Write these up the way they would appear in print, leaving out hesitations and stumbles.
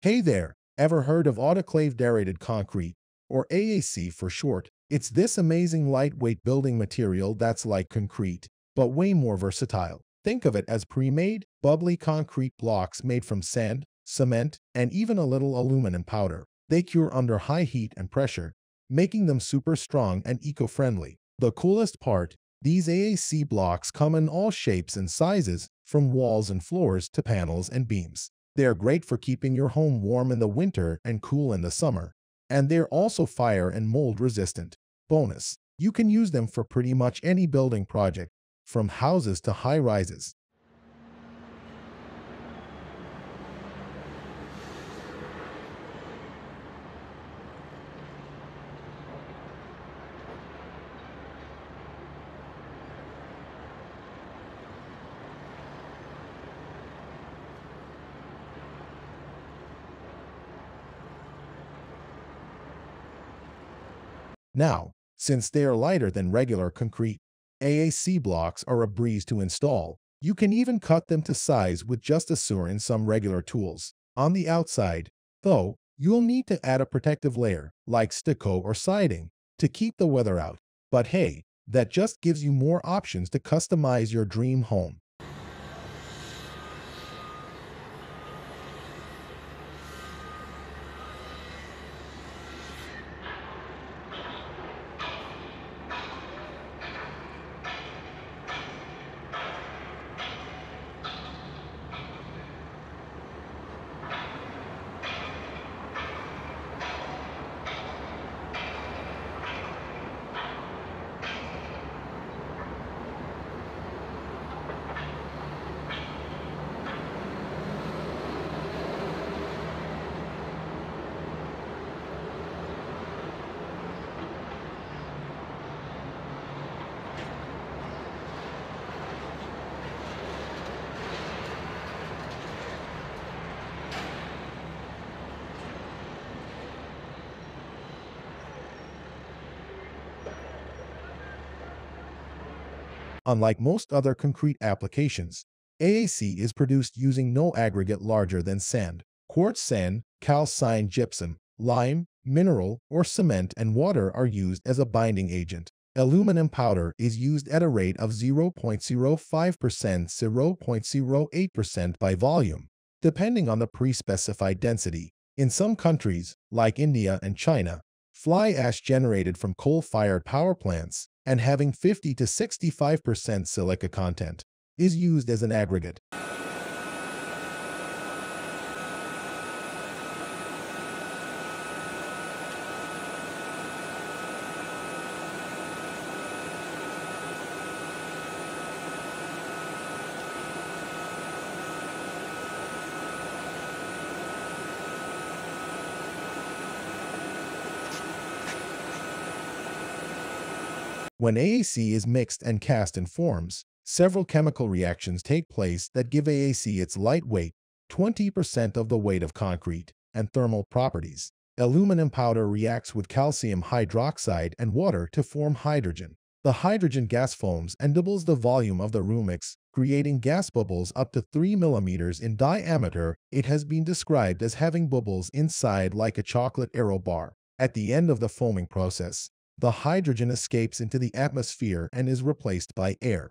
Hey there, ever heard of autoclave aerated concrete, or AAC for short? It's this amazing lightweight building material that's like concrete, but way more versatile. Think of it as pre-made, bubbly concrete blocks made from sand, cement, and even a little aluminum powder. They cure under high heat and pressure, making them super strong and eco-friendly. The coolest part, these AAC blocks come in all shapes and sizes, from walls and floors to panels and beams. They are great for keeping your home warm in the winter and cool in the summer. And they're also fire and mold resistant. Bonus, you can use them for pretty much any building project, from houses to high rises. Now, since they are lighter than regular concrete, AAC blocks are a breeze to install. You can even cut them to size with just a saw and some regular tools. On the outside, though, you'll need to add a protective layer, like stucco or siding, to keep the weather out. But hey, that just gives you more options to customize your dream home. Unlike most other concrete applications, AAC is produced using no aggregate larger than sand, quartz sand, calcined gypsum, lime, mineral, or cement, and water are used as a binding agent. Aluminum powder is used at a rate of 0.05% 0.08% by volume, depending on the pre-specified density. In some countries, like India and China, fly ash generated from coal-fired power plants and having 50 to 65% silica content is used as an aggregate. When AAC is mixed and cast in forms, several chemical reactions take place that give AAC its lightweight, 20% of the weight of concrete, and thermal properties. Aluminum powder reacts with calcium hydroxide and water to form hydrogen. The hydrogen gas foams and doubles the volume of the room mix, creating gas bubbles up to 3 millimeters in diameter. It has been described as having bubbles inside like a chocolate aero bar. At the end of the foaming process, the hydrogen escapes into the atmosphere and is replaced by air.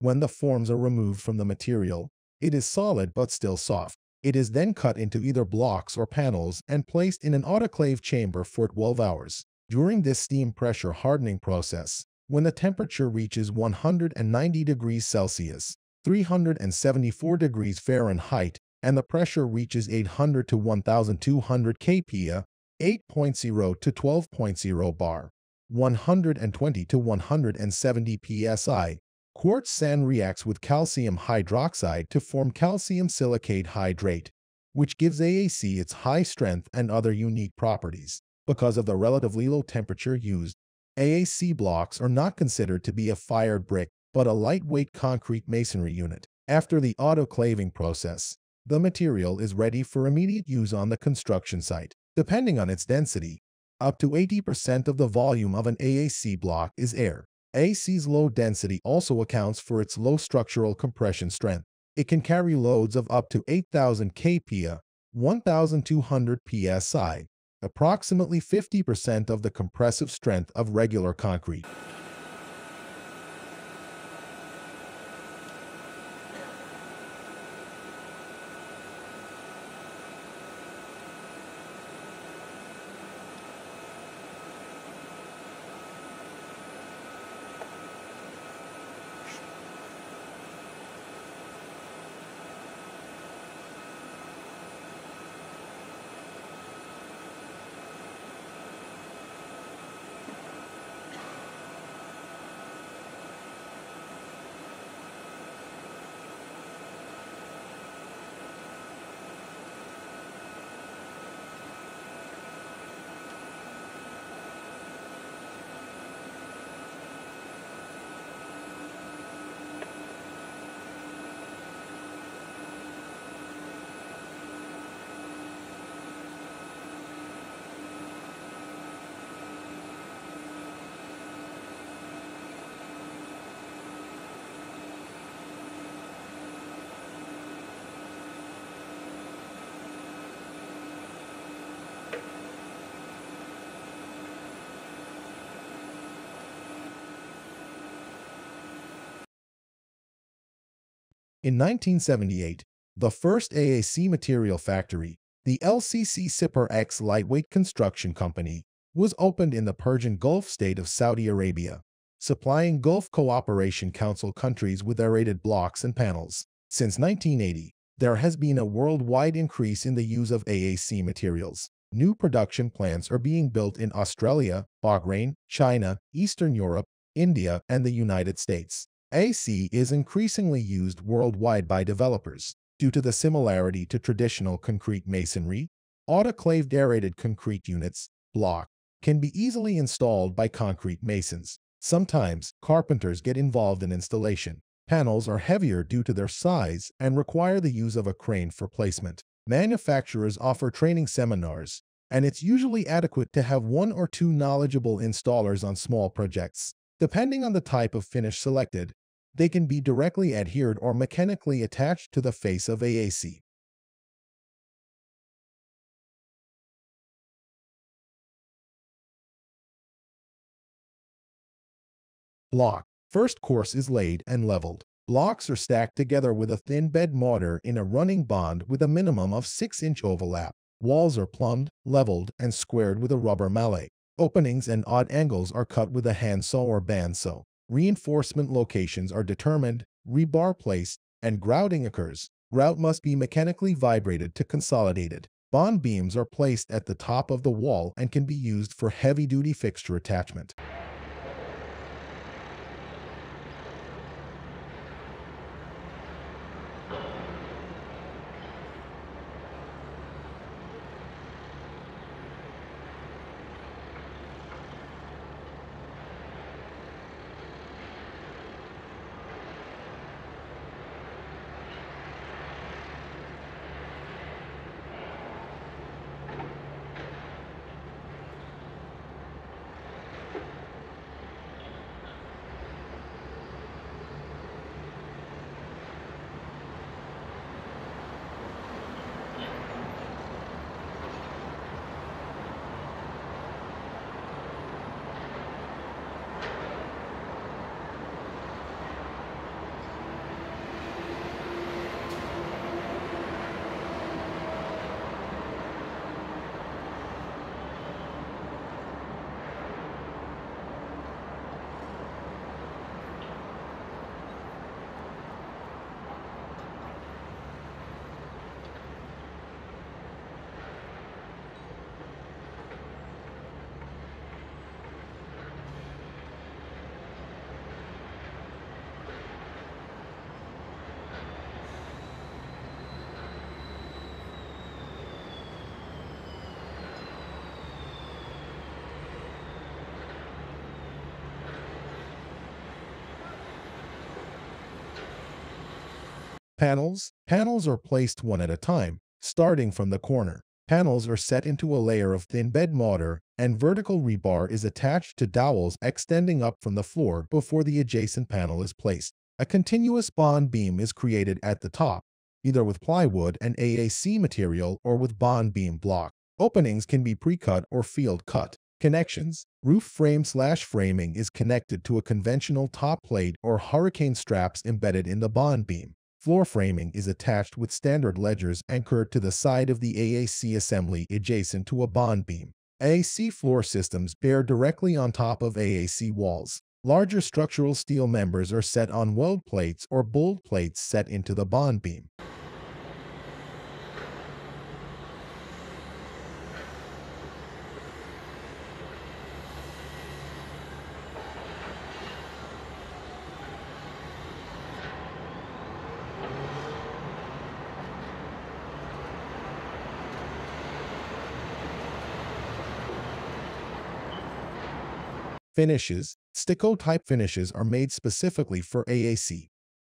When the forms are removed from the material, it is solid but still soft. It is then cut into either blocks or panels and placed in an autoclave chamber for 12 hours. During this steam pressure hardening process, when the temperature reaches 190 degrees Celsius, 374 degrees Fahrenheit, and the pressure reaches 800 to 1200 kPa, 8.0 to 12.0 bar, 120 to 170 psi, quartz sand reacts with calcium hydroxide to form calcium silicate hydrate, which gives AAC its high strength and other unique properties. Because of the relatively low temperature used, AAC blocks are not considered to be a fired brick, but a lightweight concrete masonry unit. After the autoclaving process, the material is ready for immediate use on the construction site. Depending on its density, up to 80% of the volume of an AAC block is air. AAC's low density also accounts for its low structural compression strength. It can carry loads of up to 8,000 kPa, 1,200 psi, approximately 50% of the compressive strength of regular concrete. In 1978, the first AAC material factory, the LCC Sipar X Lightweight Construction Company, was opened in the Persian Gulf state of Saudi Arabia, supplying Gulf Cooperation Council countries with aerated blocks and panels. Since 1980, there has been a worldwide increase in the use of AAC materials. New production plants are being built in Australia, Bahrain, China, Eastern Europe, India, and the United States. AAC is increasingly used worldwide by developers. Due to the similarity to traditional concrete masonry, autoclaved aerated concrete units, block, can be easily installed by concrete masons. Sometimes, carpenters get involved in installation. Panels are heavier due to their size and require the use of a crane for placement. Manufacturers offer training seminars, and it's usually adequate to have one or two knowledgeable installers on small projects. Depending on the type of finish selected, they can be directly adhered or mechanically attached to the face of AAC. Block. First course is laid and leveled. Blocks are stacked together with a thin bed mortar in a running bond with a minimum of 6-inch overlap. Walls are plumbed, leveled, and squared with a rubber mallet. Openings and odd angles are cut with a handsaw or bandsaw. Reinforcement locations are determined, rebar placed, and grouting occurs. Grout must be mechanically vibrated to consolidate it. Bond beams are placed at the top of the wall and can be used for heavy-duty fixture attachment. Panels. Panels are placed one at a time, starting from the corner. Panels are set into a layer of thin bed mortar, and vertical rebar is attached to dowels extending up from the floor before the adjacent panel is placed. A continuous bond beam is created at the top, either with plywood and AAC material or with bond beam block. Openings can be pre-cut or field cut. Connections. Roof frame/framing is connected to a conventional top plate or hurricane straps embedded in the bond beam. Floor framing is attached with standard ledgers anchored to the side of the AAC assembly adjacent to a bond beam. AAC floor systems bear directly on top of AAC walls. Larger structural steel members are set on weld plates or bolt plates set into the bond beam. Finishes. Stucco-type finishes are made specifically for AAC.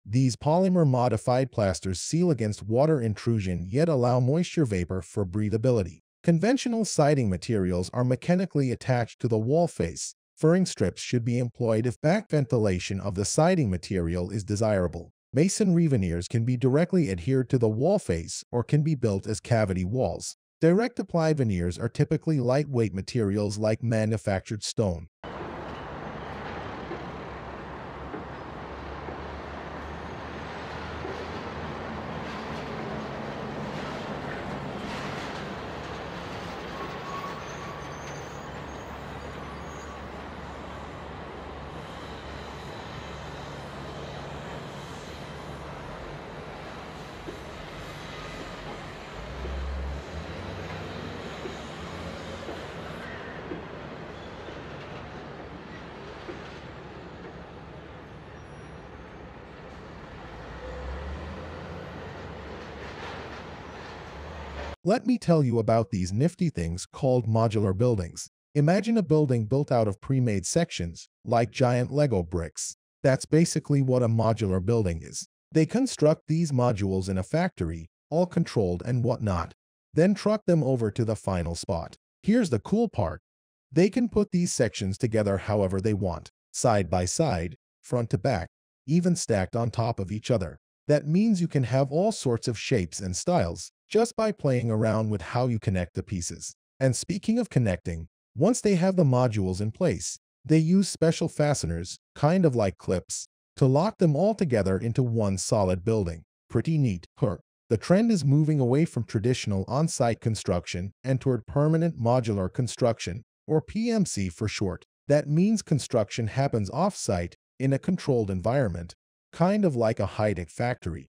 These polymer-modified plasters seal against water intrusion yet allow moisture vapor for breathability. Conventional siding materials are mechanically attached to the wall face. Furring strips should be employed if back ventilation of the siding material is desirable. Masonry veneers can be directly adhered to the wall face or can be built as cavity walls. Direct-apply veneers are typically lightweight materials like manufactured stone. Let me tell you about these nifty things called modular buildings. Imagine a building built out of pre-made sections, like giant Lego bricks. That's basically what a modular building is. They construct these modules in a factory, all controlled and whatnot, then truck them over to the final spot. Here's the cool part. They can put these sections together however they want, side by side, front to back, even stacked on top of each other. That means you can have all sorts of shapes and styles, just by playing around with how you connect the pieces. And speaking of connecting, once they have the modules in place, they use special fasteners, kind of like clips, to lock them all together into one solid building. Pretty neat, huh? The trend is moving away from traditional on-site construction and toward permanent modular construction, or PMC for short. That means construction happens off-site in a controlled environment, kind of like a high-tech factory.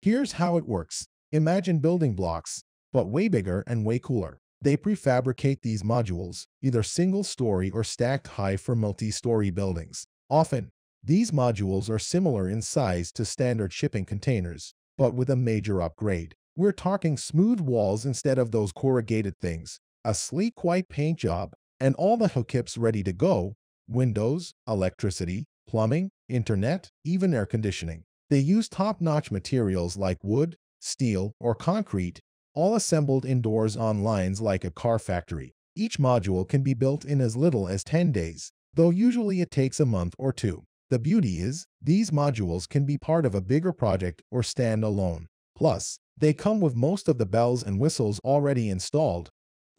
Here's how it works. Imagine building blocks, but way bigger and way cooler. They prefabricate these modules, either single-story or stacked high for multi-story buildings. Often, these modules are similar in size to standard shipping containers, but with a major upgrade. We're talking smooth walls instead of those corrugated things, a sleek white paint job, and all the hookups ready to go: windows, electricity, plumbing, internet, even air conditioning. They use top-notch materials like wood, steel, or concrete, all assembled indoors on lines like a car factory. Each module can be built in as little as 10 days, though usually it takes a month or two. The beauty is, these modules can be part of a bigger project or stand alone. Plus, they come with most of the bells and whistles already installed.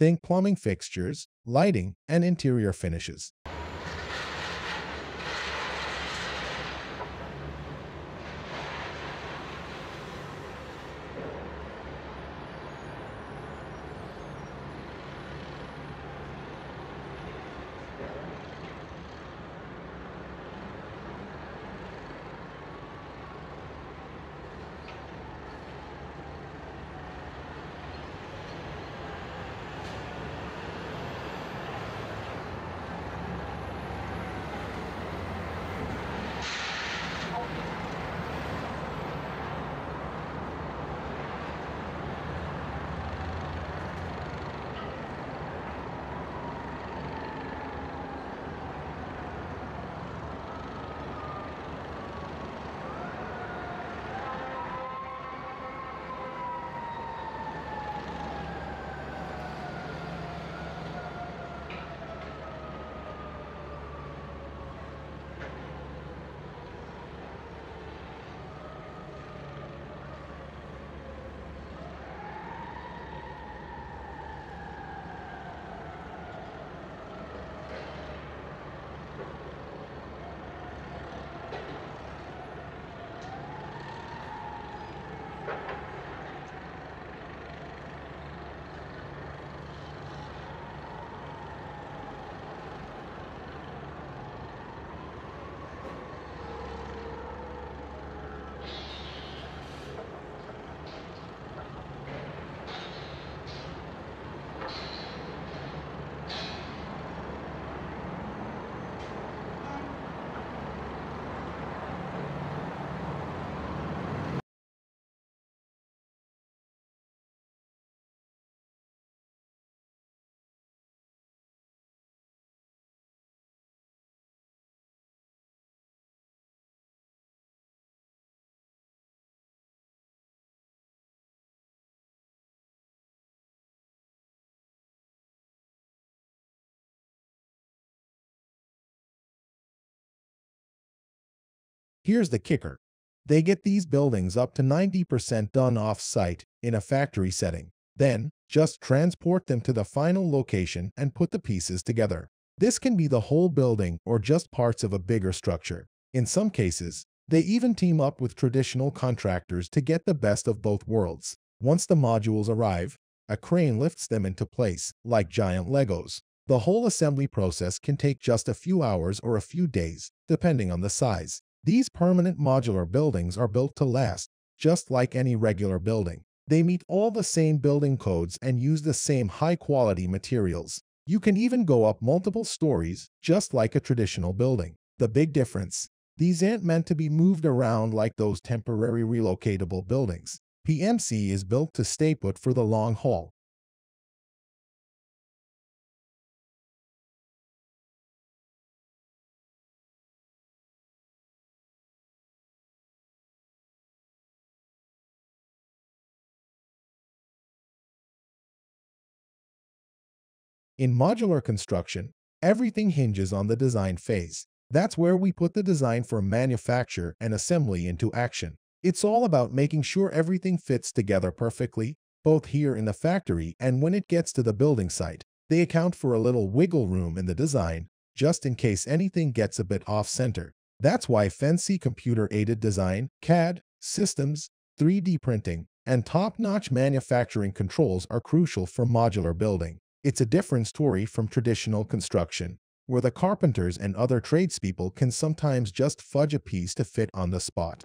Think plumbing fixtures, lighting, and interior finishes. Here's the kicker. They get these buildings up to 90% done off-site in a factory setting. Then, just transport them to the final location and put the pieces together. This can be the whole building or just parts of a bigger structure. In some cases, they even team up with traditional contractors to get the best of both worlds. Once the modules arrive, a crane lifts them into place, like giant Legos. The whole assembly process can take just a few hours or a few days, depending on the size. These permanent modular buildings are built to last, just like any regular building. They meet all the same building codes and use the same high-quality materials. You can even go up multiple stories, just like a traditional building. The big difference: these aren't meant to be moved around like those temporary relocatable buildings. PMC is built to stay put for the long haul. In modular construction, everything hinges on the design phase. That's where we put the design for manufacture and assembly into action. It's all about making sure everything fits together perfectly, both here in the factory and when it gets to the building site. They account for a little wiggle room in the design, just in case anything gets a bit off-center. That's why fancy computer-aided design, CAD, systems, 3D printing, and top-notch manufacturing controls are crucial for modular building. It's a different story from traditional construction, where the carpenters and other tradespeople can sometimes just fudge a piece to fit on the spot.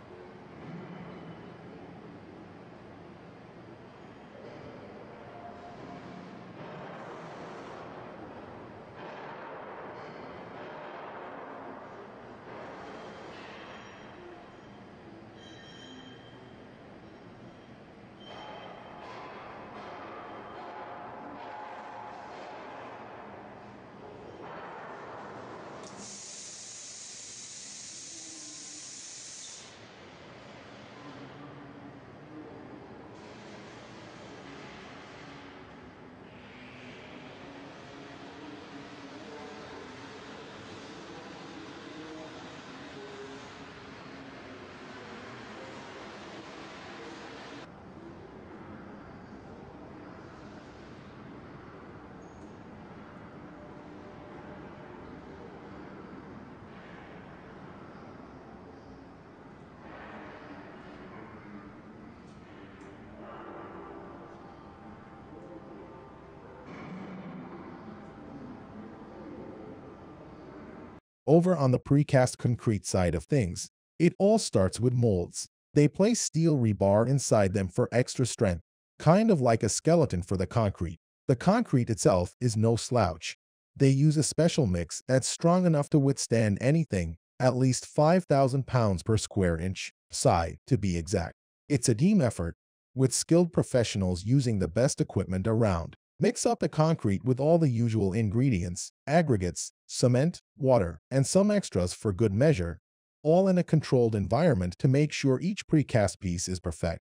Over on the precast concrete side of things, it all starts with molds. They place steel rebar inside them for extra strength, kind of like a skeleton for the concrete. The concrete itself is no slouch. They use a special mix that's strong enough to withstand anything, at least 5,000 pounds per square inch, psi to be exact. It's a team effort, with skilled professionals using the best equipment around. Mix up the concrete with all the usual ingredients, aggregates, cement, water, and some extras for good measure, all in a controlled environment to make sure each precast piece is perfect.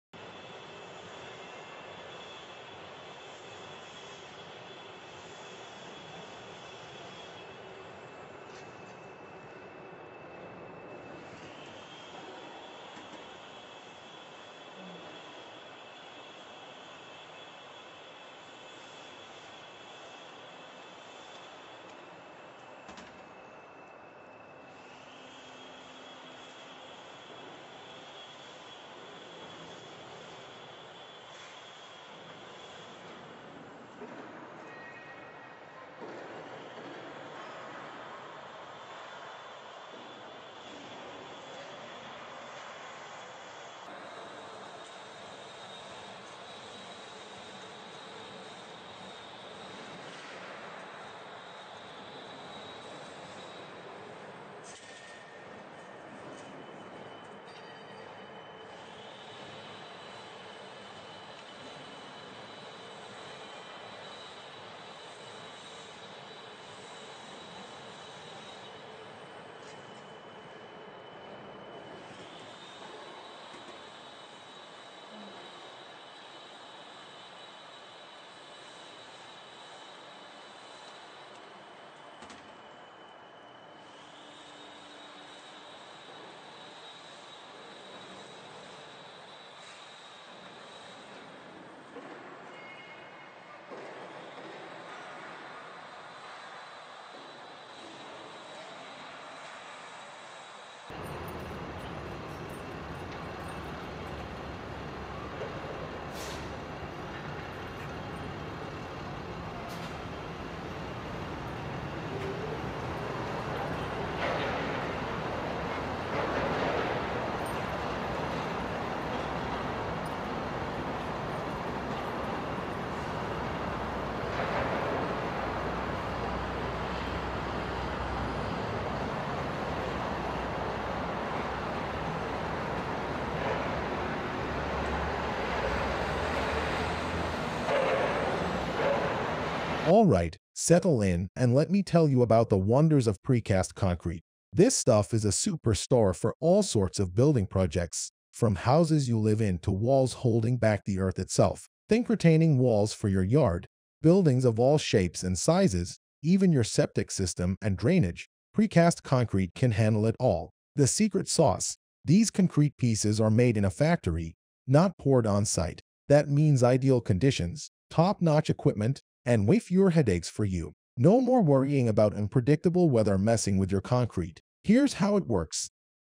Alright, settle in and let me tell you about the wonders of precast concrete. This stuff is a superstar for all sorts of building projects, from houses you live in to walls holding back the earth itself. Think retaining walls for your yard, buildings of all shapes and sizes, even your septic system and drainage. Precast concrete can handle it all. The secret sauce: these concrete pieces are made in a factory, not poured on site. That means ideal conditions, top-notch equipment, and way fewer headaches for you. No more worrying about unpredictable weather messing with your concrete. Here's how it works.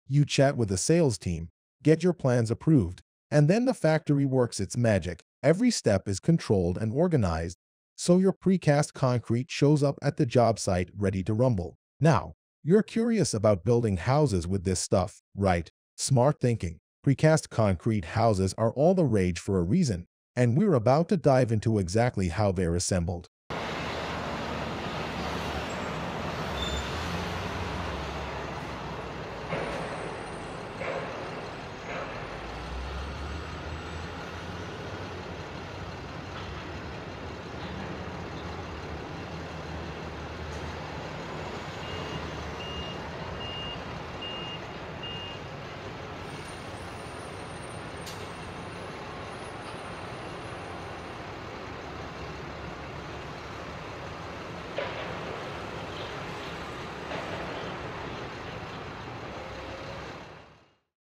You chat with the sales team, get your plans approved, and then the factory works its magic. Every step is controlled and organized, so your precast concrete shows up at the job site ready to rumble. Now, you're curious about building houses with this stuff, right? Smart thinking. Precast concrete houses are all the rage for a reason, and we're about to dive into exactly how they're assembled.